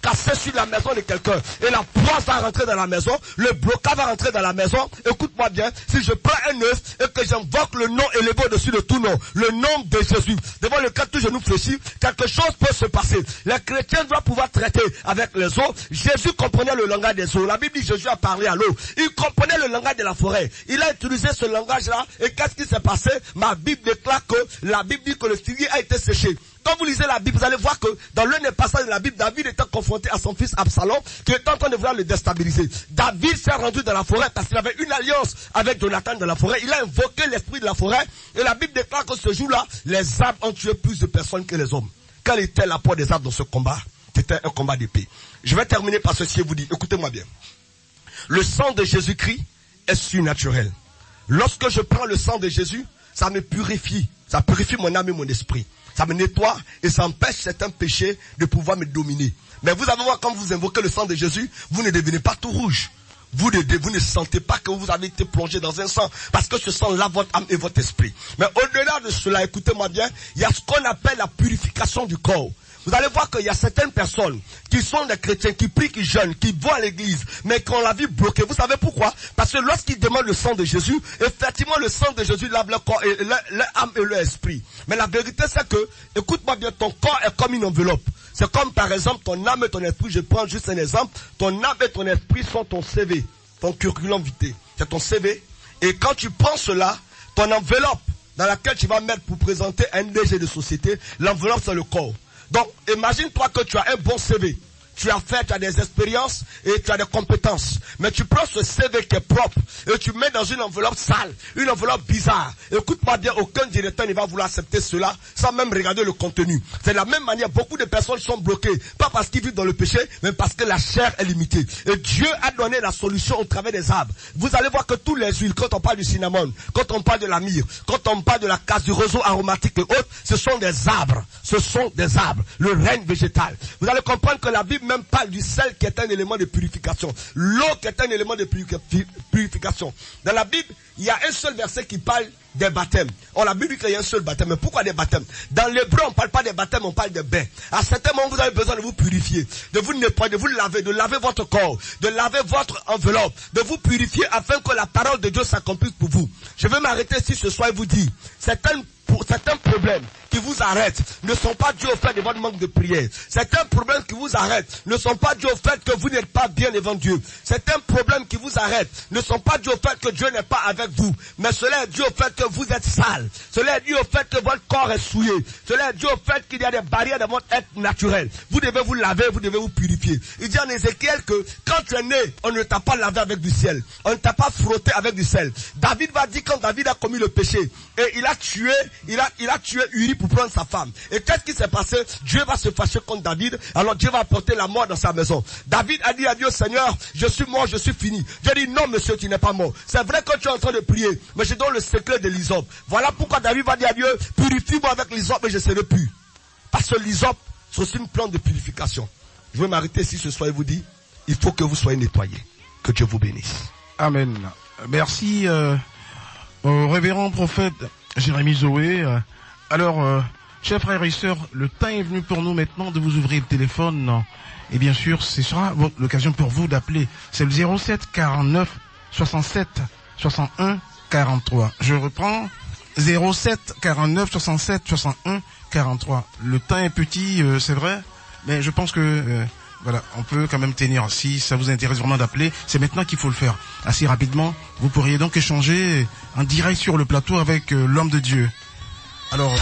casser sur la maison de quelqu'un et la poisse va rentrer dans la maison, le blocage va rentrer dans la maison, écoute-moi bien, si je prends un œuf et que j'invoque le nom élevé au-dessus de tout nom, le nom de Jésus, devant lequel tout genou fléchit, quelque chose peut se passer. Les chrétiens doivent pouvoir traiter avec les eaux. Jésus comprenait le langage des eaux. La Bible dit Jésus a parlé à l'eau. Il comprenait le langage de la forêt. Il a utilisé ce langage-là et qu'est-ce qui s'est passé? Ma Bible déclare que la Bible dit que le figuier a été séché. Quand vous lisez la Bible, vous allez voir que dans l'un des passages de la Bible, David était confronté à son fils Absalom qui était en train de vouloir le déstabiliser. David s'est rendu dans la forêt parce qu'il avait une alliance avec Jonathan dans la forêt. Il a invoqué l'esprit de la forêt et la Bible déclare que ce jour-là, les arbres ont tué plus de personnes que les hommes. Quel était l'apport des arbres dans ce combat? C'était un combat d'épée. Je vais terminer par ceci et vous dire, écoutez-moi bien. Le sang de Jésus-Christ est surnaturel. Lorsque je prends le sang de Jésus, ça me purifie. Ça purifie mon âme et mon esprit. Ça me nettoie et ça empêche certains péchés de pouvoir me dominer. Mais vous allez voir, quand vous invoquez le sang de Jésus, vous ne devenez pas tout rouge. Vous ne sentez pas que vous avez été plongé dans un sang. Parce que ce sang lave votre âme et votre esprit. Mais au-delà de cela, écoutez-moi bien, il y a ce qu'on appelle la purification du corps. Vous allez voir qu'il y a certaines personnes qui sont des chrétiens, qui prient, qui jeûnent, qui vont à l'église, mais qui ont la vie bloquée. Vous savez pourquoi? Parce que lorsqu'ils demandent le sang de Jésus, effectivement le sang de Jésus lave leur corps, et leur âme et leur esprit. Mais la vérité c'est que, écoute-moi bien, ton corps est comme une enveloppe. C'est comme par exemple ton âme et ton esprit, je prends juste un exemple, ton âme et ton esprit sont ton CV, ton curriculum vitae. C'est ton CV. Et quand tu prends cela, ton enveloppe dans laquelle tu vas mettre pour présenter un DG de société, l'enveloppe c'est le corps. Donc, imagine-toi que tu as un bon CV. Tu as des expériences et tu as des compétences. Mais tu prends ce CV qui est propre et tu mets dans une enveloppe sale, une enveloppe bizarre. Écoute-moi bien, aucun directeur ne va vouloir accepter cela sans même regarder le contenu. C'est de la même manière, beaucoup de personnes sont bloquées. Pas parce qu'ils vivent dans le péché, mais parce que la chair est limitée. Et Dieu a donné la solution au travers des arbres. Vous allez voir que tous les huiles, quand on parle du cinnamon, quand on parle de la myrrhe, quand on parle de la casse, du roseau aromatique et autres, ce sont des arbres. Ce sont des arbres. Le règne végétal. Vous allez comprendre que la Bible même parle du sel qui est un élément de purification. L'eau qui est un élément de purification. Dans la Bible, il y a un seul verset qui parle des baptêmes. On la Bible dit qu'il y a un seul baptême. Mais pourquoi des baptêmes? Dans l'hébreu, on ne parle pas des baptêmes, on parle des bains. À certains moments, vous avez besoin de vous purifier, de vous nettoyer, de vous laver, de laver votre corps, de laver votre enveloppe, de vous purifier afin que la parole de Dieu s'accomplisse pour vous. Je vais m'arrêter ici ce soir et vous dire, certains problèmes qui vous arrêtent ne sont pas dus au fait de votre manque de prière. Certains problèmes qui vous arrêtent ne sont pas dus au fait que vous n'êtes pas bien devant Dieu. Certains problèmes qui vous arrêtent ne sont pas dus au fait que Dieu n'est pas avec vous. Mais cela est dû au fait que vous êtes sale. Cela est dû au fait que votre corps est souillé. Cela est dû au fait qu'il y a des barrières dans votre être naturel. Vous devez vous laver, vous devez vous purifier. Il dit en Ézéchiel que quand tu es né, on ne t'a pas lavé avec du ciel. On ne t'a pas frotté avec du sel. David va dire quand David a commis le péché et il a tué Uri pour prendre sa femme. Et qu'est-ce qui s'est passé? Dieu va se fâcher contre David. Alors Dieu va apporter la mort dans sa maison. David a dit à Dieu, Seigneur, je suis mort, je suis fini. Dieu dit, non monsieur, tu n'es pas mort. C'est vrai que tu es en train de prier, mais je donne le secret de l'hysope. Voilà pourquoi David va dire à Dieu, purifie-moi avec l'hysope et je serai pur. Parce que l'hysope, c'est aussi une plante de purification. Je vais m'arrêter ici ce soir et vous dire, il faut que vous soyez nettoyés. Que Dieu vous bénisse. Amen. Merci au révérend prophète Jérémy Zoé. Alors, chers frères et sœurs, le temps est venu pour nous maintenant de vous ouvrir le téléphone. Et bien sûr, ce sera l'occasion pour vous d'appeler. C'est le 07 49 67 61 43. Je reprends. 07 49 67 61 43. Le temps est petit, c'est vrai, mais je pense que voilà, on peut quand même tenir. Si ça vous intéresse vraiment d'appeler, c'est maintenant qu'il faut le faire. Assez rapidement, vous pourriez donc échanger en direct sur le plateau avec l'homme de Dieu. Alors...